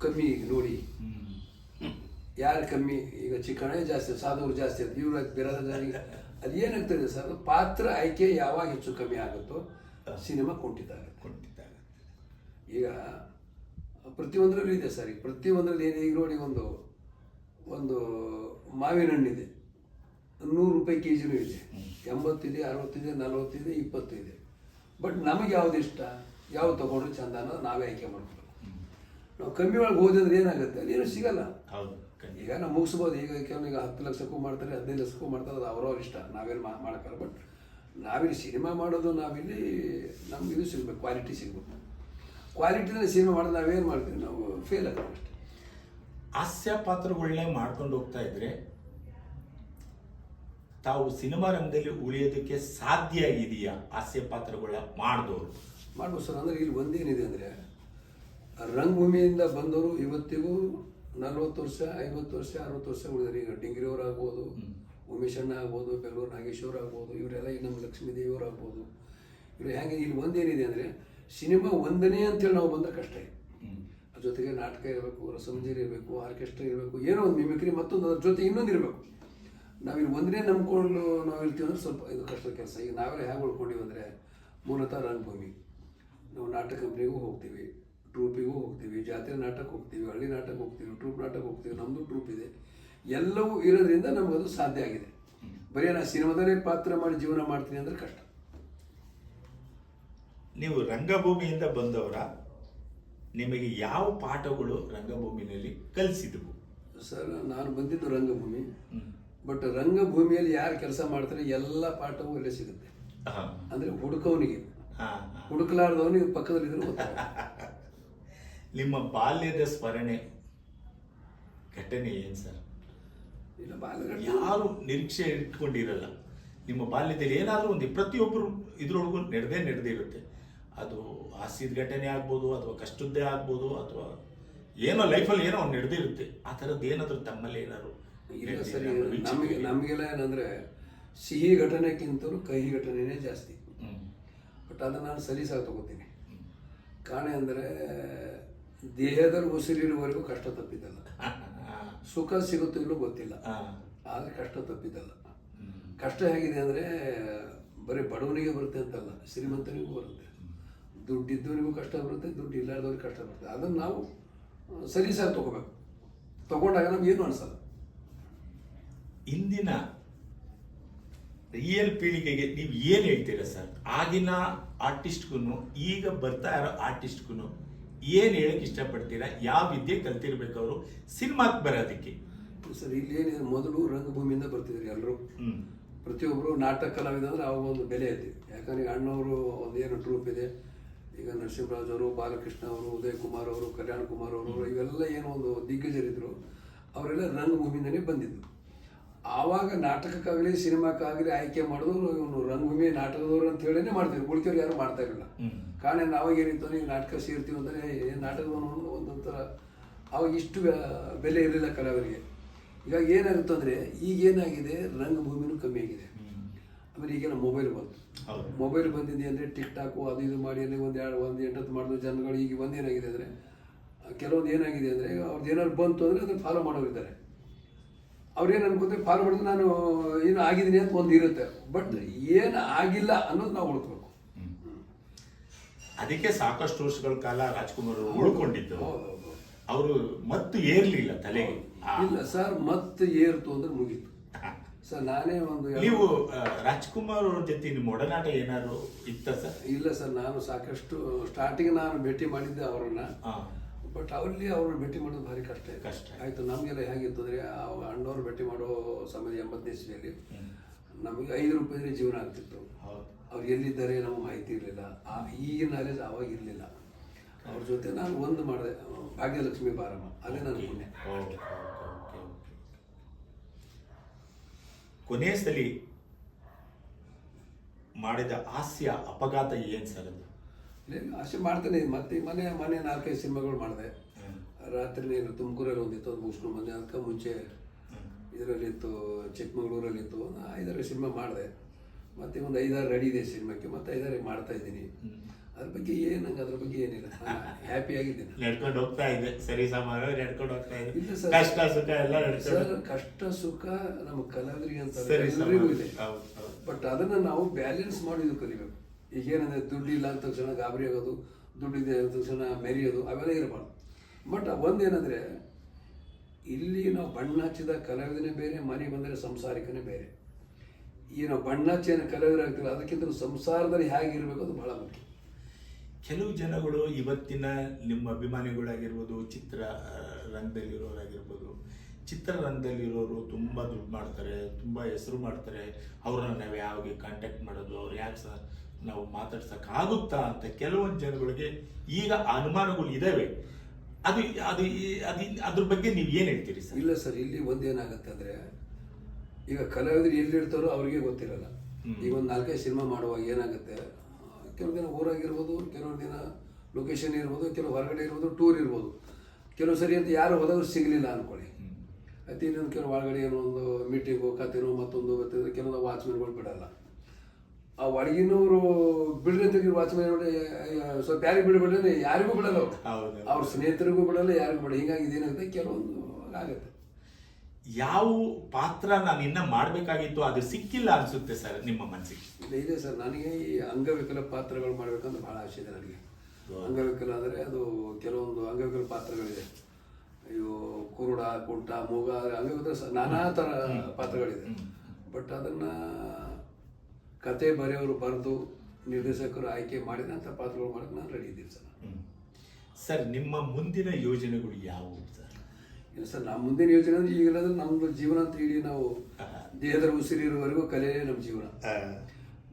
ಕಮ್ಮಿ, ಈಗ ನೋಡಿ ಯಾರು ಕಮ್ಮಿ, ಈಗ ಚಿಕ್ಕಣೆ ಜಾಸ್ತಿ, ಸಾಧುವರು ಜಾಸ್ತಿ ಅಂತ ಇವ್ರು ಬೇರೆ. ಅದು ಏನಾಗ್ತದೆ ಸರ್, ಪಾತ್ರ ಆಯ್ಕೆ ಯಾವಾಗ ಹೆಚ್ಚು ಕಮ್ಮಿ ಆಗುತ್ತೋ ಸಿನಿಮಾ ಕುಂಠಿತ ಆಗುತ್ತೆ. ಈಗ ಪ್ರತಿಯೊಂದರಲ್ಲೂ ಇದೆ ಸರ್. ಈಗ ಪ್ರತಿಯೊಂದರಲ್ಲಿ ಏನಿದೆ, ಈಗ ನೋಡಿ, ಒಂದು ಮಾವಿನ ಹಣ್ಣಿದೆ, 100 ರೂಪಾಯಿ ಕೆಜಿನೂ ಇದೆ, 80 ಇದೆ, 60 ಇದೆ, 40 ಇದೆ, 20 ಇದೆ. ಬಟ್ ನಮಗೆ ಯಾವ್ದು ಇಷ್ಟ, ಯಾವ್ದು ತೊಗೊಂಡ್ರೆ ಚಂದ ಅನ್ನೋದು ನಾವೇ ಆಯ್ಕೆ ಮಾಡ್ಬೇಕು. ನಾವು ಕಮ್ಮಿ ಒಳಗೆ ಹೋದ್ರೆ ಏನಾಗುತ್ತೆ, ಅದೇನು ಸಿಗಲ್ಲ. ಈಗ ನಾವು ಮುಗಿಸ್ಬೋದು. ಈಗ ಕೆಲವೊಂದು 10 ಲಕ್ಷಕ್ಕೂ ಮಾಡ್ತಾರೆ, 15 ಲಕ್ಷಕ್ಕೂ ಮಾಡ್ತಾರೆ, ಅದು ಅವ್ರವ್ರ ಇಷ್ಟ, ನಾವೇನು ಮಾಡೋಕ್ಕಲ್ಲ. ಬಟ್ ನಾವಿಲ್ಲಿ ಸಿನಿಮಾ ಮಾಡೋದು, ನಾವಿಲ್ಲಿ ನಮ್ಗೆ ಇದು ಸಿಗ್ಬೇಕು, ಕ್ವಾಲಿಟಿ ಸಿಗ್ಬೇಕು. ಕ್ವಾಲಿಟಿನಲ್ಲಿ ಸಿನಿಮಾ ಮಾಡೋದು ನಾವೇನು ಮಾಡ್ತೀವಿ, ನಾವು ಫೇಲ್ ಆಗ್ತೀವಿ ಅಷ್ಟೇ. ಹಾಸ್ಯ ಪಾತ್ರಗಳನ್ನೇ ಮಾಡ್ಕೊಂಡು ಹೋಗ್ತಾ ಇದ್ರೆ ತಾವು ಸಿನಿಮಾ ರಂಗದಲ್ಲಿ ಉಳಿಯೋದಕ್ಕೆ ಸಾಧ್ಯ ಇದೆಯಾ? ಹಾಸ್ಯ ಪಾತ್ರಗಳ ಮಾಡಿದವರು ಮಾಡ್ಬೋದು ಸರ್. ಅಂದರೆ ಇಲ್ಲಿ ಒಂದೇನಿದೆ ಅಂದರೆ, ರಂಗಭೂಮಿಯಿಂದ ಬಂದವರು ಇವತ್ತಿಗೂ 40 ವರ್ಷ 50 ವರ್ಷ 60 ವರ್ಷ ಉಳಿದಾರೆ. ಈಗ ಡಿಂಗ್ರಿಯವ್ರು ಆಗ್ಬೋದು, ಉಮೇಶ್ ಅಣ್ಣ ಆಗ್ಬೋದು, ಬೆಂಗಳೂರು ನಾಗೇಶ್ವರ ಆಗ್ಬೋದು, ಇವರೆಲ್ಲ ಈಗ ನಮ್ಮ ಲಕ್ಷ್ಮೀ ದೇವಿಯವ್ರು ಆಗ್ಬೋದು. ಇವರು ಹೇಗೆ ಇಲ್ಲಿ ಒಂದೇನಿದೆ ಅಂದರೆ, ಸಿನಿಮಾ ಒಂದನೇ ಅಂತೇಳಿ ನಾವು ಬಂದರೆ ಕಷ್ಟ ಇದೆ. ಅದ್ರ ಜೊತೆಗೆ ನಾಟಕ ಇರಬೇಕು, ರಸಮಂಜರಿ ಇರಬೇಕು, ಆರ್ಕೆಸ್ಟ್ರಾ ಇರಬೇಕು, ಏನೋ ಒಂದು ಮಿಮಿಕ್ರಿ, ಮತ್ತೊಂದು ಅದ್ರ ಜೊತೆ ಇನ್ನೊಂದು ಇರಬೇಕು. ನಾವಿಲ್ಲಿ ಒಂದನೇ ನಂಬ್ಕೊಂಡು ನಾವು ಇರ್ತೀವಿ ಅಂದರೆ ಸ್ವಲ್ಪ ಇದು ಕಷ್ಟದ ಕೆಲಸ. ಈಗ ನಾವೆಲ್ಲ ಹೇಗೆ ಉಳ್ಕೊಂಡಿವಿ ಅಂದರೆ, ಮೂಲತಃ ರಂಗಭೂಮಿ, ನಾವು ನಾಟಕ ಕಂಪ್ನಿಗೂ ಹೋಗ್ತೀವಿ, ಟ್ರೂಪಿಗೂ ಹೋಗ್ತೀವಿ, ಜಾತ್ರೆ ನಾಟಕ ಹೋಗ್ತೀವಿ, ಹಳ್ಳಿ ನಾಟಕ ಹೋಗ್ತೀವಿ, ಟ್ರೂಪ್ ನಾಟಕ ಹೋಗ್ತೀವಿ, ನಮ್ಮದು ಟ್ರೂಪ್ ಇದೆ. ಎಲ್ಲವೂ ಇರೋದ್ರಿಂದ ನಮಗದು ಸಾಧ್ಯ ಆಗಿದೆ. ಬರೀ ನಾನು ಸಿನಿಮಾದಲ್ಲೇ ಪಾತ್ರ ಮಾಡಿ ಜೀವನ ಮಾಡ್ತೀನಿ ಅಂದರೆ ಕಷ್ಟ. ನೀವು ರಂಗಭೂಮಿಯಿಂದ ಬಂದವರ, ನಿಮಗೆ ಯಾವ ಪಾಠಗಳು ರಂಗಭೂಮಿನಲ್ಲಿ ಕಲಿಸಿದವು? ಸರ್, ನಾನು ಬಂದಿದ್ದು ರಂಗಭೂಮಿ. ಬಟ್ ರಂಗಭೂಮಿಯಲ್ಲಿ ಯಾರು ಕೆಲಸ ಮಾಡ್ತಾರೆ ಎಲ್ಲ ಪಾಠವೂ ಇಲ್ಲೇ ಸಿಗುತ್ತೆ. ಅಂದರೆ ಹುಡುಕವನಿಗೆ, ಹುಡುಕಲಾರ್ದವನಿಗೆ ಪಕ್ಕದಲ್ಲಿದ್ರು ಗೊತ್ತಾಗ. ನಿಮ್ಮ ಬಾಲ್ಯದ ಸ್ಮರಣೆ ಘಟನೆ ಏನು ಸರ್? ಇಲ್ಲ, ಬಾಲ್ಯಘಟ್ಟ ಯಾರು ನಿರೀಕ್ಷೆ ಇಟ್ಕೊಂಡಿರಲ್ಲ. ನಿಮ್ಮ ಬಾಲ್ಯದಲ್ಲಿ ಏನಾದರೂ ಒಂದು ಪ್ರತಿಯೊಬ್ಬರು ಇದ್ರೊಳಗೂ ನಡೆದೇ ಇರುತ್ತೆ. ಅದು ಹಾಸ್ಯದ ಘಟನೆ ಆಗ್ಬೋದು, ಅಥವಾ ಕಷ್ಟದ್ದೇ ಆಗ್ಬೋದು, ಅಥವಾ ಏನೋ ಲೈಫಲ್ಲಿ ಏನೋ ಒಂದು ನಡೆದಿರುತ್ತೆ. ಆ ಥರದ್ದು ಏನಾದರೂ ತಮ್ಮಲ್ಲಿ ಏನಾದ್ರು? ಇಲ್ಲ ಸರ್, ನಮಗೆಲ್ಲ ಏನಂದರೆ ಸಿಹಿ ಘಟನೆಗಿಂತಲೂ ಕಹಿ ಘಟನೆನೇ ಜಾಸ್ತಿ. ಬಟ್ ಅದನ್ನು ನಾನು ಸಲೀಸಾಗಿ ತಗೋತೀನಿ. ಕಾರಣ ಅಂದರೆ, ದೇಹದಲ್ಲಿ ಉಸಿರಿರುವವರೆಗೂ ಕಷ್ಟ ತಪ್ಪಿದ್ದಲ್ಲ. ಸುಖ ಸಿಗುತ್ತೋ ಇಲ್ಲೋ ಗೊತ್ತಿಲ್ಲ, ಆದರೆ ಕಷ್ಟ ತಪ್ಪಿದ್ದಲ್ಲ. ಕಷ್ಟ ಹೇಗಿದೆ ಅಂದರೆ, ಬರೀ ಬಡವನಿಗೆ ಬರುತ್ತೆ ಅಂತಲ್ಲ, ಶ್ರೀಮಂತನಿಗೂ ಬರುತ್ತೆ. ದುಡ್ಡಿದ್ದವನಿಗೂ ಕಷ್ಟ ಬರುತ್ತೆ, ದುಡ್ಡು ಇಲ್ಲಾರ್ದವ್ರಿಗೆ ಕಷ್ಟ ಬರುತ್ತೆ. ಅದನ್ನು ನಾವು ಸಲೀಸಾಗಿ ತಗೋಬೇಕು. ತಗೊಂಡಾಗ ನಮ್ಗೇನು ಅನಿಸಲ್ಲ. ಇಂದಿನ ರಿಯಲ್ ಪೀಳಿಗೆಗೆ ನೀವು ಏನು ಹೇಳ್ತೀರಾ ಸರ್? ಆಗಿನ ಆರ್ಟಿಸ್ಟ್ಗೂ ಈಗ ಬರ್ತಾ ಇರೋ ಆರ್ಟಿಸ್ಟ್ಗೂ ಏನು ಹೇಳಕ್ಕೆ ಇಷ್ಟಪಡ್ತೀರಾ? ಯಾವ ವಿದ್ಯೆ ಕಲ್ತಿರ್ಬೇಕು ಅವರು ಸಿನಿಮಾಕ್ಕೆ ಬರೋದಕ್ಕೆ? ಸರ್, ಇಲ್ಲಿ ಏನಿದೆ, ಮೊದಲು ರಂಗಭೂಮಿಯಿಂದ ಬರ್ತಿದ್ರು ಎಲ್ಲರೂ. ಪ್ರತಿಯೊಬ್ಬರು ನಾಟಕ ಕಲಾವಿದ ಅಂದರೆ ಅವಾಗ ಒಂದು ಬೆಲೆ ಐತಿ. ಯಾಕಂದ್ರೆ ಈಗ ಅಣ್ಣವರು ಒಂದು ಏನು ಟ್ರೂಪ್ ಇದೆ. ಈಗ ನರಸಿಂಹರಾಜ್ ಅವರು, ಬಾಲಕೃಷ್ಣ ಅವರು, ಉದಯ್ ಕುಮಾರ್ ಅವರು, ಕಲ್ಯಾಣ್ ಕುಮಾರ್ ಅವರು, ಇವೆಲ್ಲ ಏನೋ ಒಂದು ದಿಗ್ಗಜರಿದ್ರು. ಅವರೆಲ್ಲ ರಂಗಭೂಮಿಯಿಂದನೇ ಬಂದಿದ್ದು. ಆವಾಗ ನಾಟಕಕ್ಕಾಗಲಿ ಸಿನಿಮಾಕ್ಕಾಗಲಿ ಆಯ್ಕೆ ಮಾಡೋದು ಇವನು ರಂಗಭೂಮಿ ನಾಟಕದವರು ಅಂತ ಹೇಳಿನೇ ಮಾಡ್ತಿದ್ರು. ಉಳಿಕೆಯವ್ರು ಯಾರು ಮಾಡ್ತಾ ಇರಲಿಲ್ಲ. ಕಾರಣ ಅವಾಗ ಏನಿತ್ತು, ಈಗ ನಾಟಕ ಸೇರ್ತೀವಿ ಅಂದರೆ ನಾಟಕದವನು ಒಂದೊಂಥರ ಅವಾಗ ಇಷ್ಟು ಬೆಲೆ ಇರಲಿಲ್ಲ ಕಲಾವಿದರಿಗೆ. ಹೀಗಾಗಿ ಏನಾಗುತ್ತೆ ಅಂದರೆ, ಈಗೇನಾಗಿದೆ, ರಂಗಭೂಮಿನೂ ಕಮ್ಮಿ ಆಗಿದೆ. ಆಮೇಲೆ ಈಗೇನೋ ಮೊಬೈಲ್ ಬಂತು. ಮೊಬೈಲ್ ಬಂದಿದೆ ಅಂದರೆ ಟಿಕ್ ಟಾಕು ಅದು ಇದು ಮಾಡಿ ಅಲ್ಲಿ ಒಂದು 8 ಮಾಡಿದ ಜನಗಳು. ಈಗ ಒಂದೇನಾಗಿದೆ ಅಂದರೆ, ಕೆಲವೊಂದು ಏನಾಗಿದೆ ಅಂದರೆ, ಅವ್ರದ್ದು ಏನಾದ್ರು ಬಂತು ಅಂದರೆ ಅದನ್ನು ಫಾಲೋ ಮಾಡೋರು ಇದ್ದಾರೆ. ಅವ್ರೇನು ಅನ್ಕೋತಾರೆ, ಫಾಲೋ ಮಾಡಿದ್ರೆ ನಾನು ಏನು ಆಗಿದ್ದೀನಿ ಅಂತ ಒಂದು ಇರುತ್ತೆ. ಬಟ್ ಏನು ಆಗಿಲ್ಲ ಅನ್ನೋದು ನಾವು ಉಳ್ಕೋಬೇಕು. ಅದಕ್ಕೆ ಸಾಕಷ್ಟು ವರ್ಷಗಳ ಕಾಲ ರಾಜ್ಕುಮಾರ್ ಅವರು ಉಳ್ಕೊಂಡಿದ್ದು. ಅವರು ಮತ್ತು ಏರ್ಲಿಲ್ಲ ತಲೆಗೆ. ಇಲ್ಲ ಸರ್, ಮತ್ತೆ ಏರ್ತು ಅಂದ್ರೆ ಮುಗೀತು ಸರ್. ನಾನೇ ಒಂದು ನೀವು ರಾಜ್ಕುಮಾರ್ ಅವ್ರ ಜೊತೆ ನಿಮ್ಮ ಒಡನಾಟ ಏನಾದ್ರು ಇತ್ತ ಸರ್? ಇಲ್ಲ ಸರ್, ನಾನು ಸಾಕಷ್ಟು ಸ್ಟಾರ್ಟಿಂಗ್ ನಾನು ಭೇಟಿ ಮಾಡಿದ್ದೆ ಅವರನ್ನ. ಬಟ್ ಅವ್ರನ್ನ ಭೇಟಿ ಮಾಡೋದು ಭಾರಿ ಕಷ್ಟ ಆಯಿತು. ನಮಗೆಲ್ಲ ಹೇಗಿತ್ತು ಅಂದರೆ, ಅಣ್ಣವ್ರು ಭೇಟಿ ಮಾಡೋ ಸಮಯ 80ನೇ ಇಸ್ವಿಯಲ್ಲಿ ನಮಗೆ 5 ರೂಪಾಯಿದ್ರೆ ಜೀವನ ಆಗ್ತಿತ್ತು. ಅವ್ರು ಎಲ್ಲಿದ್ದಾರೆ ನಮಗೆ ಮಾಹಿತಿ ಇರಲಿಲ್ಲ. ಈಗಿನ ನಾಲೆಜ್ ಅವಾಗ ಇರಲಿಲ್ಲ. ಅವ್ರ ಜೊತೆ ನಾನು ಒಂದು ಮಾಡಿದೆ, ಭಾಗ್ಯಲಕ್ಷ್ಮಿ ಬಾರಮ್ಮ, ಅದೇ ನನ್ನ ಪುಣ್ಯ. ಕೊನೆಯ ಸಲ ಮಾಡಿದ ಹಾಸ್ಯ ಅಪಘಾತ ಏನು ಸರ್? ಅದು ಅಷ್ಟೇ ಮಾಡ್ತೇನೆ. ಮತ್ತೆ ಮನೆ 4-5 ಸಿನಿಮಾಗಳು ಮಾಡಿದೆ. ರಾತ್ರಿ ತುಮಕೂರಲ್ಲಿ ಒಂದಿತ್ತು, ಅದು ಮುಗಿಸ್ಕೊಂಡು ಬಂದೆ. ಅದಕ್ಕೆ ಮುಂಚೆ ಇದರಲ್ಲಿತ್ತು, ಚಿಕ್ಕಮಗಳೂರಲ್ಲಿತ್ತು. 5-6 ಸಿನಿಮಾ ಮಾಡಿದೆ. ಮತ್ತೆ ಒಂದು 5-6 ರೆಡಿ ಇದೆ ಸಿನಿಮಾಕ್ಕೆ, ಮತ್ತೆ 5-6 ಮಾಡ್ತಾ ಇದ್ದೀನಿ. ಅದ್ರ ಬಗ್ಗೆ ನಂಗೆ ಅದ್ರ ಬಗ್ಗೆ ಏನಿಲ್ಲ, ಹ್ಯಾಪಿ ಆಗಿದ್ದೀನಿ. ನಡ್ಕೊಂಡು ಹೋಗ್ತಾ ಇದೆ, ಸರಿ ಸಮಾನ ನಡ್ಕೊಂಡು ಹೋಗ್ತಾ ಇದೆ. ಇಲ್ಲ ಸರ್, ಕಷ್ಟ ಸುಖ ಎಲ್ಲ ಸರ್, ಕಷ್ಟ ಸುಖ ನಮ್ಮ ಕಲಾವಿದರಿಗೆ ಅಂತ ಎಲ್ಲರಿಗೂ ಇದೆ. ಬಟ್ ಅದನ್ನು ನಾವು ಬ್ಯಾಲೆನ್ಸ್ ಮಾಡೋದು ಕಲಿಬೇಕು. ಈಗೇನಂದರೆ, ದುಡ್ಡಿಲ್ಲ ಅಂದ ತಕ್ಷಣ ಗಾಬರಿ ಆಗೋದು, ದುಡ್ಡಿದೆ ಅಂದ ತಕ್ಷಣ ಮೆರೆಯೋದು, ಅವೆಲ್ಲ ಇರಬಾರ್ದು. ಬಟ್ ಒಂದೇನಂದರೆ, ಇಲ್ಲಿ ನಾವು ಬಣ್ಣ ಹಚ್ಚಿದ ಕಲಾವಿದನೇ ಬೇರೆ, ಮನೆ ಬಂದರೆ ಸಂಸಾರಿಕನೇ ಬೇರೆ. ಈ ನಾವು ಬಣ್ಣ ಹಚ್ಚಿನ ಕಲಾವಿದರಾಗ್ತೀವಿ, ಅದಕ್ಕಿಂತ ಸಂಸಾರದಲ್ಲಿ ಹೇಗಿರಬೇಕು ಅದು ಬಹಳ ಮುಖ್ಯ. ಕೆಲವು ಜನಗಳು ಇವತ್ತಿನ ನಿಮ್ಮ ಅಭಿಮಾನಿಗಳಾಗಿರ್ಬೋದು, ರಂಗದಲ್ಲಿರೋರಾಗಿರ್ಬೋದು, ಚಿತ್ರರಂಗದಲ್ಲಿರೋರು ತುಂಬ ದುಡ್ಡು ಮಾಡ್ತಾರೆ, ತುಂಬ ಹೆಸರು ಮಾಡ್ತಾರೆ. ಅವ್ರನ್ನ ನಾವು ಯಾವಾಗ ಕಾಂಟ್ಯಾಕ್ಟ್ ಮಾಡೋದು, ಅವ್ರು ಯಾಕೆ ಸರ್ ನಾವು ಮಾತಾಡ್ಸಕ್ಕಾಗುತ್ತಾ ಅಂತ ಕೆಲವೊಂದು ಜನಗಳಿಗೆ ಈಗ ಅನುಮಾನಗಳು ಇದಾವೆ. ಅದು ಅದು ಅದು ಅದ್ರ ಬಗ್ಗೆ ನೀವು ಏನು ಹೇಳ್ತೀರಿ ಸರ್? ಇಲ್ಲ ಸರ್, ಇಲ್ಲಿ ಒಂದೇನಾಗುತ್ತೆ ಅಂದರೆ, ಈಗ ಕಲಾವಿದರು ಎಲ್ಲಿರ್ತಾರೋ ಅವ್ರಿಗೆ ಗೊತ್ತಿರಲ್ಲ. ಈಗ ಒಂದು 4-5 ಸಿನಿಮಾ ಮಾಡುವಾಗ ಏನಾಗುತ್ತೆ, ಕೆಲವು ದಿನ ಊರಾಗಿರ್ಬೋದು, ಕೆಲವು ದಿನ ಲೊಕೇಶನ್ ಇರ್ಬೋದು, ಕೆಲವು ಹೊರಗಡೆ ಇರ್ಬೋದು, ಟೂರ್ ಇರ್ಬೋದು. ಕೆಲವು ಸರಿ ಅಂತ ಯಾರು ಹೋದವ್ರು ಸಿಗಲಿಲ್ಲ ಅಂದ್ಕೊಳ್ಳಿ. ಮತ್ತು ಇನ್ನೊಂದು ಕೆಲವು ಒಳಗಡೆ ಏನೋ ಒಂದು ಮೀಟಿಂಗು ಕತೆನೋ ಮತ್ತೊಂದು ಗೊತ್ತಿದ್ರೆ ಕೆಲವು ವಾಚ್ಮೆನ್ಗಳು ಬಿಡಲ್ಲ. ಆ ಒಳಗಿನವರು ಬಿಡ್ರಿ ತೆಗಿ ವಾಚ್ಮೆನ್ ಸ್ವಲ್ಪ ಯಾರಿಗೆ ಬಿಡಬೇಡ್ರಿ, ಯಾರಿಗೂ ಬಿಡಲ್ಲ ಅವರು. ಅವ್ರ ಸ್ನೇಹಿತರಿಗೂ ಬಿಡಲ್ಲ, ಯಾರಿಗೂ ಬಿಡಲ್ಲ. ಹೀಗಾಗಿ ಇದೇನಾಗುತ್ತೆ, ಕೆಲವೊಂದು ಆಗುತ್ತೆ. ಯಾವ ಪಾತ್ರ ನಾನು ಇನ್ನ ಮಾಡಬೇಕಾಗಿತ್ತು ಅದು ಸಿಕ್ಕಿಲ್ಲ ಅನ್ಸುತ್ತೆ ಸರ್ ನಿಮ್ಮ ಮನಸ್ಸಿಗೆ? ಇದೆ ಸರ್, ನನಗೆ ಈ ಅಂಗವಿಕಲ ಪಾತ್ರಗಳು ಮಾಡಬೇಕಂತ ಭಾಳ ಆಸೆ ಇದೆ ನನಗೆ. ಅಂಗವಿಕಲ ಅಂದರೆ ಅದು ಕೆಲವೊಂದು ಅಂಗವಿಕಲ ಪಾತ್ರಗಳಿದೆ. ಅಯ್ಯೋ, ಕುರುಡ, ಕುಂಟ, ಮೂಗ, ಅಂಗವಿಕಲ ನಾನಾ ಥರ ಪಾತ್ರಗಳಿದೆ. ಬಟ್ ಅದನ್ನು ಕತೆ ಬರೆಯೋರು ಬರೆದು ನಿರ್ದೇಶಕರು ಆಯ್ಕೆ ಮಾಡಿದಂಥ ಪಾತ್ರಗಳು ಮಾಡೋಕ್ಕೆ ನಾನು ರೆಡಿ ಇದ್ದೀನಿ ಸರ್. ಸರ್, ನಿಮ್ಮ ಮುಂದಿನ ಯೋಜನೆಗಳು ಯಾವುವು ಸರ್? ಇಲ್ಲ ಸರ್, ನಮ್ಮ ಮುಂದಿನ ಯೋಜನೆ ಅಂದರೆ ಈಗಲಾದ್ರೆ ನಮ್ಮದು ಜೀವನ ಅಂತ ಇಡೀ ನಾವು ದೇಹದ ಉಸಿರಿರುವವರೆಗೂ ಕಲೆಯೇ ನಮ್ಮ ಜೀವನ.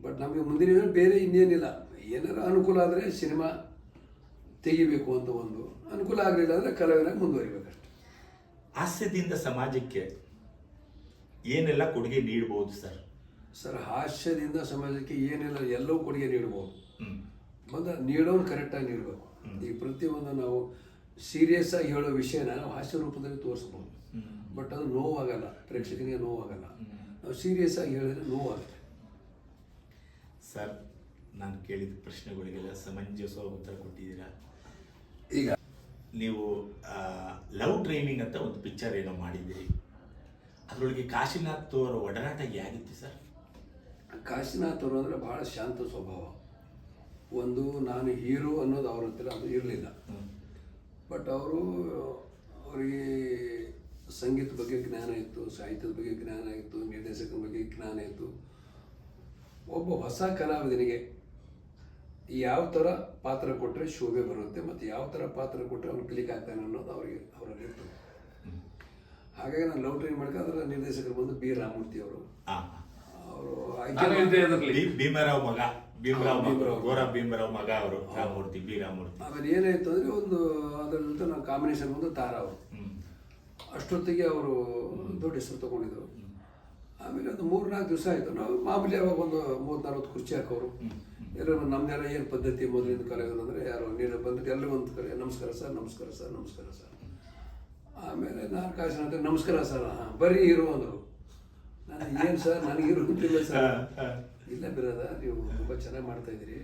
ಬಟ್ ನಮಗೆ ಮುಂದಿನ ಯೋಜನೆ ಬೇರೆ ಇನ್ನೇನಿಲ್ಲ. ಏನಾರು ಅನುಕೂಲ ಆದರೆ ಸಿನಿಮಾ ತೆಗಿಬೇಕು ಅಂತ ಒಂದು, ಅನುಕೂಲ ಆಗಲಿಲ್ಲ ಅಂದರೆ ಕಲಾವಿದನಾಗಿ ಮುಂದುವರಿಬೇಕಷ್ಟೆ. ಹಾಸ್ಯದಿಂದ ಸಮಾಜಕ್ಕೆ ಏನೆಲ್ಲ ಕೊಡುಗೆ ನೀಡಬಹುದು ಸರ್? ಸರ್, ಹಾಸ್ಯದಿಂದ ಸಮಾಜಕ್ಕೆ ಏನೆಲ್ಲ ಎಲ್ಲವೂ ಕೊಡುಗೆ ನೀಡ್ಬೋದು. ನೀಡೋನು ಕರೆಕ್ಟಾಗಿ ನೀಡಬೇಕು. ಈಗ ಪ್ರತಿಯೊಂದು ನಾವು ಸೀರಿಯಸ್ ಆಗಿ ಹೇಳೋ ವಿಷಯನ ನಾವು ಹಾಸ್ಯ ರೂಪದಲ್ಲಿ ತೋರಿಸ್ಬೋದು. ಬಟ್ ಅದು ನೋವಾಗಲ್ಲ, ಪ್ರೇಕ್ಷಕನಿಗೆ ನೋವಾಗಲ್ಲ. ನಾವು ಸೀರಿಯಸ್ ಆಗಿ ಹೇಳಿದ್ರೆ ನೋವಾಗುತ್ತೆ. ಸರ್, ನಾನು ಕೇಳಿದ ಪ್ರಶ್ನೆಗಳಿಗೆಲ್ಲ ಸಮಂಜಸವಾಗಿ ಉತ್ತರ ಕೊಟ್ಟಿದ್ದೀರಾ. ಈಗ ನೀವು ಲವ್ ಟ್ರೈನಿಂಗ್ ಅಂತ ಒಂದು ಪಿಕ್ಚರ್ ಏನೋ ಮಾಡಿದ್ದೀರಿ, ಅದರೊಳಗೆ ಕಾಶಿನಾಥ್ ಅವರ ಒಡನಾಟ ಹೇಗಿತ್ತು ಸರ್? ಕಾಶಿನಾಥ್ ಅವರು ಅಂದರೆ ಭಾಳ ಶಾಂತ ಸ್ವಭಾವ. ಒಂದು ನಾನು ಹೀರೋ ಅನ್ನೋದು ಅವ್ರ ಹತ್ರ ಅದು ಇರಲಿಲ್ಲ. ಬಟ್ ಅವರಿಗೆ ಸಂಗೀತ ಬಗ್ಗೆ ಜ್ಞಾನ ಇತ್ತು, ಸಾಹಿತ್ಯದ ಬಗ್ಗೆ ಜ್ಞಾನ ಇತ್ತು, ನಿರ್ದೇಶಕನ ಬಗ್ಗೆ ಜ್ಞಾನ ಇತ್ತು. ಒಬ್ಬ ಹೊಸ ಕಲಾವಿದನಿಗೆ ಯಾವ ಥರ ಪಾತ್ರ ಕೊಟ್ಟರೆ ಶೋಭೆ ಬರುತ್ತೆ ಮತ್ತು ಯಾವ ಥರ ಪಾತ್ರ ಕೊಟ್ಟರೆ ಅವ್ನು ಕ್ಲಿಕ್ ಆಗ್ತಾನೆ ಅನ್ನೋದು ಅವರಲ್ಲಿ ಇರ್ತದೆ. ಹಾಗಾಗಿ ನಾನು ಲವ್ ಟ್ರೈನ್ ಮಾಡ್ಕೊಂಡ್ರೆ ನಿರ್ದೇಶಕರು ಬಂದು ಬಿ ರಾಮಮೂರ್ತಿ ಅವರು. ಭೀಮರಾವ್ ಮಗ, ಗೋರ ಭೀಮರಾವ್ ಮಗ ಅವರು ರಾಮಮೂರ್ತಿ, ಬಿ ರಾಮಮೂರ್ತಿ. ಆಮೇಲೆ ಏನಾಯ್ತು ಅಂದರೆ ಒಂದು ಅದರ ಜೊತೆ ನಾವು ಕಾಂಬಿನೇಷನ್ ಬಂದು ತಾರಾ ಅವರು. ಅಷ್ಟೊತ್ತಿಗೆ ಅವರು ದೊಡ್ಡ ಹೆಸರು ತೊಗೊಂಡಿದ್ರು. ಆಮೇಲೆ ಒಂದು 3-4 ದಿವಸ ಆಯಿತು. ನಾವು ಮಾಮೂಲಿ ಅವಾಗ ಒಂದು 30-40 ಕುರ್ಚಿ ಹಾಕೋರು. ಎಲ್ಲರೂ ನಮ್ಮದೆಲ್ಲ ಏನು ಪದ್ಧತಿ ಮೊದಲಿಂದ ಕಲೆಯೋದು ಅಂದರೆ, ಯಾರು ನೀರು ಬಂದರೆ ಎಲ್ಲರೂ ಒಂದು ಕಡೆ ನಮಸ್ಕಾರ ಸರ್, ನಮಸ್ಕಾರ ಸರ್, ನಮಸ್ಕಾರ ಸರ್. ಆಮೇಲೆ ನಾನು ಕಾಶಿನಾಥ ನಮಸ್ಕಾರ ಸರ್, ಬರೀ ಹೀರೋ ಅಂದರು. ನಾನು ಏನು ಸರ್, ನನಗೆ ಹೀರೋ ಅಂತಿಲ್ಲ ಸರ್. ಇಲ್ಲ ಬಿರದ, ನೀವು ತುಂಬ ಚೆನ್ನಾಗಿ ಮಾಡ್ತಾ ಇದ್ದೀರಿ.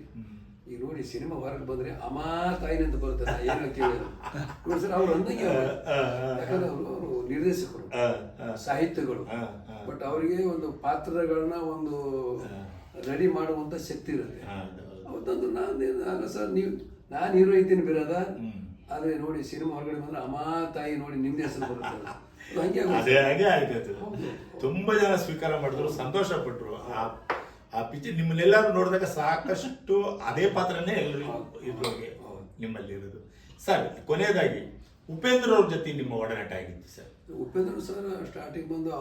ಈಗ ನೋಡಿ ಸಿನಿಮಾ ಹೊರಗೆ ಬಂದರೆ ಅಮಾ ತಾಯಿನಿ ಅಂತ ಬರುತ್ತೆ, ಏನೋ ಕೇಳಿದ್ರು ನೋಡಿ ಸರ್. ಅವ್ರು ಅಂದಂಗೆ, ಯಾಕಂದ್ರೆ ಅವರು ನಿರ್ದೇಶಕರು, ಸಾಹಿತ್ಯಗಳು. ಬಟ್ ಅವರಿಗೆ ಒಂದು ಪಾತ್ರಗಳನ್ನ ಒಂದು ರೆಡಿ ಮಾಡುವಂಥ ಶಕ್ತಿ ಇರುತ್ತೆ. ಅವತ್ತಂದು ನಾನು ಸರ್, ನಾನು ಹೀರೋ ಇದ್ದೀನಿ ಬಿರದ, ಆದರೆ ನೋಡಿ ಸಿನಿಮಾ ಹೊರಗಡೆ ಬಂದ್ರೆ ಅಮಾ ತಾಯಿ ನೋಡಿ ನಿಮ್ದೇ ಹೆಸರು ಬರುತ್ತೆ. ಹಾಗೆ ಆಯ್ತು. ತುಂಬಾ ಜನ ಸ್ವೀಕಾರ ಮಾಡಿದ್ರು, ಸಂತೋಷ ಪಟ್ರು. ಆ ಪಿಕ್ಚರ್ ನಿಮ್ಮನ್ನೆಲ್ಲರೂ ನೋಡಿದಾಗ ಸಾಕಷ್ಟು ಅದೇ ಪಾತ್ರನೇ ಎಲ್ಲರೂ ಇದ್ರೊಳಗೆ ನಿಮ್ಮಲ್ಲಿ ಇರೋದು. ಸರ್, ಕೊನೆಯದಾಗಿ ಉಪೇಂದ್ರ ಅವ್ರ ಜೊತೆ ನಿಮ್ಮ ಒಡನಾಟ ಆಗಿತ್ತು ಸರ್? ಉಪೇಂದ್ರ ಸರ್ ಸ್ಟಾರ್ಟಿಂಗ್ ಬಂದು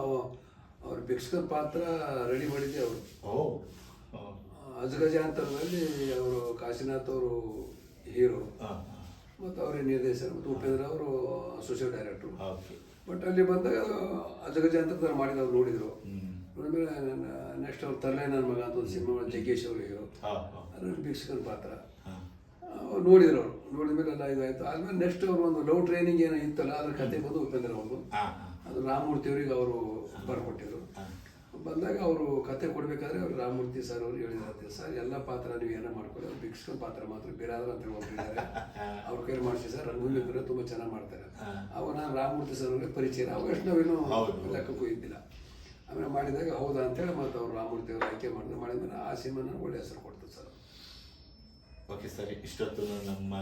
ಅವ್ರ ಭಿಕ್ಷಕರ ಪಾತ್ರ ರೆಡಿ ಮಾಡಿದ್ದೆ ಅವರು. ಅಜಗಜಾಂತರದಲ್ಲಿ ಅವರು ಕಾಶಿನಾಥ್ ಅವರು ಹೀರೋ ಮತ್ತು ಅವರೇ ನಿರ್ದೇಶಕ, ಮತ್ತು ಉಪೇಂದ್ರ ಅವರು ಅಸೋಸಿಯೇಟ್ ಡೈರೆಕ್ಟ್ರು. ಬಟ್ ಅಲ್ಲಿ ಬಂದಾಗ ಅಜಗಜಾಂತರದಲ್ಲಿ ಮಾಡಿದವ್ರು ನೋಡಿದರು. ನೋಡಿದ್ಮೇಲೆ ನೆಕ್ಸ್ಟ್ ಅವ್ರು ತರಲೆ ನನ್ನ ಮಗ ಅಂತ ಒಂದು ಸಿನಿಮಾ ಜಗ್ಗೇಶ್ ಅವರು ಹೀರೋ, ಅದರಲ್ಲಿ ಭಿಕ್ಷಕನ ಪಾತ್ರ ಅವ್ರು ನೋಡಿದ್ರು. ಅವರು ನೋಡಿದ್ಮೇಲೆ ಎಲ್ಲ ಇದಾಯಿತು. ಆದ್ಮೇಲೆ ನೆಕ್ಸ್ಟ್ ಅವರು ಒಂದು ಲವ್ ಟ್ರೈನಿಂಗ್ ಏನೋ ಇತ್ತಲ್ಲ, ಅದ್ರ ಕತೆ ಬಂದು ಉಪೇಂದ್ರ ಅವರು, ಅದು ರಾಮಮೂರ್ತಿ ಅವರಿಗೆ ಅವರು ಬರ್ಕೊಟ್ಟಿದ್ರು. ಬಂದಾಗ ಅವರು ಕತೆ ಕೊಡಬೇಕಾದ್ರೆ ಅವ್ರು ರಾಮಮೂರ್ತಿ ಸರ್ ಅವರು ಹೇಳಿದ್ರೆ, ಸರ್ ಎಲ್ಲ ಪಾತ್ರ ನೀವು ಏನೋ ಮಾಡ್ಕೊಳ್ಳಿ, ಅವ್ರು ಭಿಕ್ಷಕನ ಪಾತ್ರ ಮಾತ್ರ ಬೇರಾದ್ರ ಅಂತ ಹೋಗಿದ್ದಾರೆ, ಅವ್ರ ಕೈಲಿ ಮಾಡಿಸಿ ಸರ್, ರಂಗೋಲಿ ತುಂಬ ಚೆನ್ನಾಗಿ ಮಾಡ್ತಾರೆ. ಅವಾಗ ನಾನು ರಾಮಮೂರ್ತಿ ಸರ್ ಅವ್ರಿಗೆ ಪರಿಚಯ, ಅವಾಗಷ್ಟು ನಾವೇನು ಲೆಕ್ಕಕ್ಕೂ ಇದ್ದಿಲ್ಲ. ಆಮೇಲೆ ಮಾಡಿದಾಗ ಹೌದಾ ಅಂತೇಳಿ ಮತ್ತು ಅವರು ರಾಮಮೂರ್ತಿ ಅವರು ಆಯ್ಕೆ ಮಾಡಿದ್ಮೇಲೆ ಆ ಸಿನಿಮಾನ ಒಳ್ಳೆ ಹೆಸರು ಕೊಡ್ತಾರೆ ಸರ್. ಓಕೆ ಸರ್, ಇಷ್ಟೊತ್ತು ನಮ್ಮ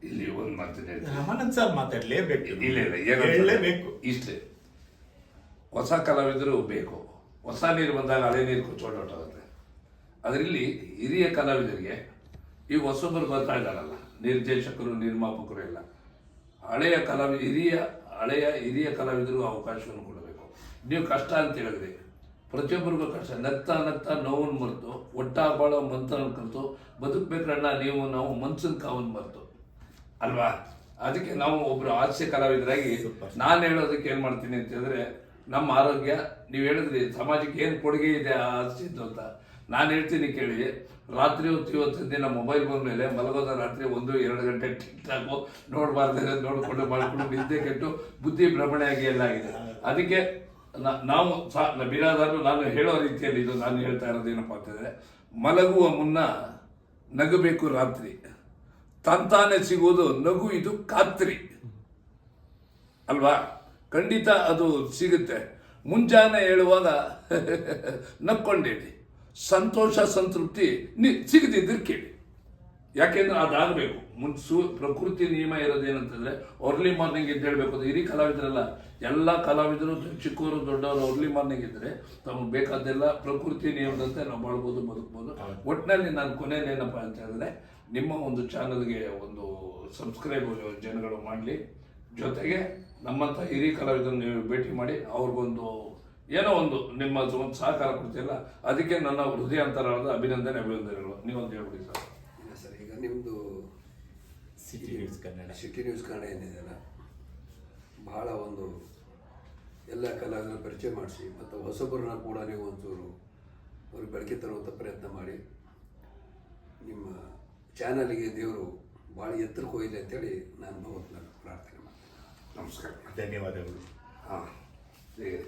ಇಲ್ಲಿ ಒಂದು ಮಾತಿದೆ, ರಾಮಾನಂದ್ ಸರ್ ಮಾತಾಡಲೇಬೇಕು. ಹೇಳಲೇಬೇಕು. ಇಷ್ಟೇ, ಹೊಸ ಕಲಾವಿದರು ಬೇಕು. ಹೊಸ ನೀರು ಬಂದಾಗ ಹಳೆ ನೀರು ಕೊಚ್ಚೋಟಾಗುತ್ತೆ. ಅದರಲ್ಲಿ ಹಿರಿಯ ಕಲಾವಿದರಿಗೆ ಈಗ ಹೊಸಬರು ಬರ್ತಾ ಇದ್ದಾರಲ್ಲ, ನಿರ್ದೇಶಕರು, ನಿರ್ಮಾಪಕರು ಎಲ್ಲ ಹಳೆಯ ಹಿರಿಯ ಕಲಾವಿದರು ಅವಕಾಶವನ್ನು ಕೊಡಬೇಕು. ನೀವು ಕಷ್ಟ ಅಂತ ಹೇಳಿದ್ರೆ ಪ್ರತಿಯೊಬ್ಬರಿಗೂ ಕಷ್ಟ. ನಗ್ತಾ ನಗ್ತಾ ನೋವನ್ನು ಮರೆತು ಒಟ್ಟಾಬಾಳ ಮಂತ್ರನ ಕಲಿತು ಬದುಕಬೇಕಣ್ಣ ನೀವು ನಾವು ಮನ್ಸನ್ ಕಾವನ್ನು ಮರೆತು ಅಲ್ವಾ. ಅದಕ್ಕೆ ನಾವು ಒಬ್ರು ಹಾಸ್ಯ ಕಲಾವಿದರಾಗಿ ನಾನು ಹೇಳೋದಕ್ಕೆ ಏನು ಮಾಡ್ತೀನಿ ಅಂತ ಹೇಳಿದ್ರೆ, ನಮ್ಮ ಆರೋಗ್ಯ ನೀವು ಹೇಳಿದ್ರಿ ಸಮಾಜಕ್ಕೆ ಏನು ಕೊಡುಗೆ ಇದೆ ಆ ಹಾಸ್ಯದ್ದು ಅಂತ. ನಾನು ಹೇಳ್ತೀನಿ ಕೇಳಿ, ರಾತ್ರಿ ಹೊತ್ತು ಇವತ್ತು ದಿನ ಮೊಬೈಲ್ ಬಂದಮೇಲೆ ಮಲಗೋದ ರಾತ್ರಿ 1-2 ಗಂಟೆ ಟಿಕ್ಟಾಕು ನೋಡಬಾರ್ದು ನೋಡಿಕೊಂಡು ಮಾಡ್ಕೊಂಡು ನಿದ್ದೆ ಕೆಟ್ಟು ಬುದ್ಧಿ ಭ್ರಮಣೆ ಆಗಿ ಎಲ್ಲ ಆಗಿದೆ. ಅದಕ್ಕೆ ನಾವು ಬಿರಾದಾರರು ನಾನು ಹೇಳೋ ರೀತಿಯಲ್ಲಿ ಇದು ನಾನು ಹೇಳ್ತಾ ಇರೋದೇನಪ್ಪ ಅಂತಂದರೆ, ಮಲಗುವ ಮುನ್ನ ನಗಬೇಕು ರಾತ್ರಿ, ತಂತಾನೆ ಸಿಗುವುದು ನಗು, ಇದು ಖಾತ್ರಿ ಅಲ್ವಾ. ಖಂಡಿತ ಅದು ಸಿಗುತ್ತೆ. ಮುಂಜಾನೆ ಹೇಳುವಾಗ ನಕ್ಕೊಂಡೇಳಿ, ಸಂತೋಷ ಸಂತೃಪ್ತಿ ಸಿಗದಿದ್ದರೆ ಕೇಳಿ. ಯಾಕೆಂದ್ರೆ ಅದಾಗಬೇಕು. ಪ್ರಕೃತಿ ನಿಯಮ ಇರೋದೇನಂತಂದ್ರೆ ಅರ್ಲಿ ಮಾರ್ನಿಂಗ್ ಎದ್ದು ಹೇಳಬೇಕು. ಅದು ಹಿರಿ ಕಲಾವಿದರಲ್ಲ, ಎಲ್ಲ ಕಲಾವಿದರು ಚಿಕ್ಕವರು ದೊಡ್ಡವರು ಅರ್ಲಿ ಮಾರ್ನಿಂಗ್ ಇದ್ದರೆ ತಮಗೆ ಬೇಕಾದ್ದೆಲ್ಲ ಪ್ರಕೃತಿ ನಿಯಮದಂತೆ ನಾವು ಬಾಳ್ಬೋದು, ಬದುಕ್ಬೋದು. ಒಟ್ಟಿನಲ್ಲಿ ನಾನು ಕೊನೆಯಲ್ಲಿ ಏನಪ್ಪ ಅಂತ ಹೇಳಿದ್ರೆ, ನಿಮ್ಮ ಒಂದು ಚಾನಲ್ಗೆ ಒಂದು ಸಬ್ಸ್ಕ್ರೈಬ್ ಜನಗಳು ಮಾಡಲಿ, ಜೊತೆಗೆ ನಮ್ಮಂಥ ಹಿರಿ ಕಲಾವಿದರನ್ನು ನೀವು ಭೇಟಿ ಮಾಡಿ ಅವ್ರಿಗೊಂದು ಏನೋ ಒಂದು ನಿಮ್ಮ ಒಂದು ಸಹಕಾರ ಕೊಡ್ತೀಯಲ್ಲ, ಅದಕ್ಕೆ ನನ್ನ ಹೃದಯಾಂತರಾಳದ ಅಭಿನಂದನೆಗಳು. ನೀವೊಂದು ಹೇಳ್ಬಿಡಿ ಸರ್. ಇಲ್ಲ ಸರ್, ಈಗ ನಿಮ್ಮದು ಸಿಟಿ ನ್ಯೂಸ್ ಕನ್ನಡ ಏನಿದೆಯಲ್ಲ, ಬಹಳ ಒಂದು ಎಲ್ಲ ಕಲಾವಿದರ ಪರಿಚಯ ಮಾಡಿಸಿ ಮತ್ತು ಹೊಸಬರನ್ನ ಕೂಡ ನೀವು ಒಂಚೂರು ಅವ್ರಿಗೆ ಬೆಳಕಿಗೆ ತರುವಂಥ ಪ್ರಯತ್ನ ಮಾಡಿ. ನಿಮ್ಮ ಚಾನಲ್ಗೆ ದೇವರು ಭಾಳ ಎತ್ತರಕ್ಕೆ ಹೋಗಿದೆ ಅಂತೇಳಿ ನಾನು ಭಗವಂತನ ಪ್ರಾರ್ಥನೆ ಮಾಡ್ತೀನಿ. ನಮಸ್ಕಾರ, ಧನ್ಯವಾದಗಳು. ಹಾಂ, ಹೇಳಿ.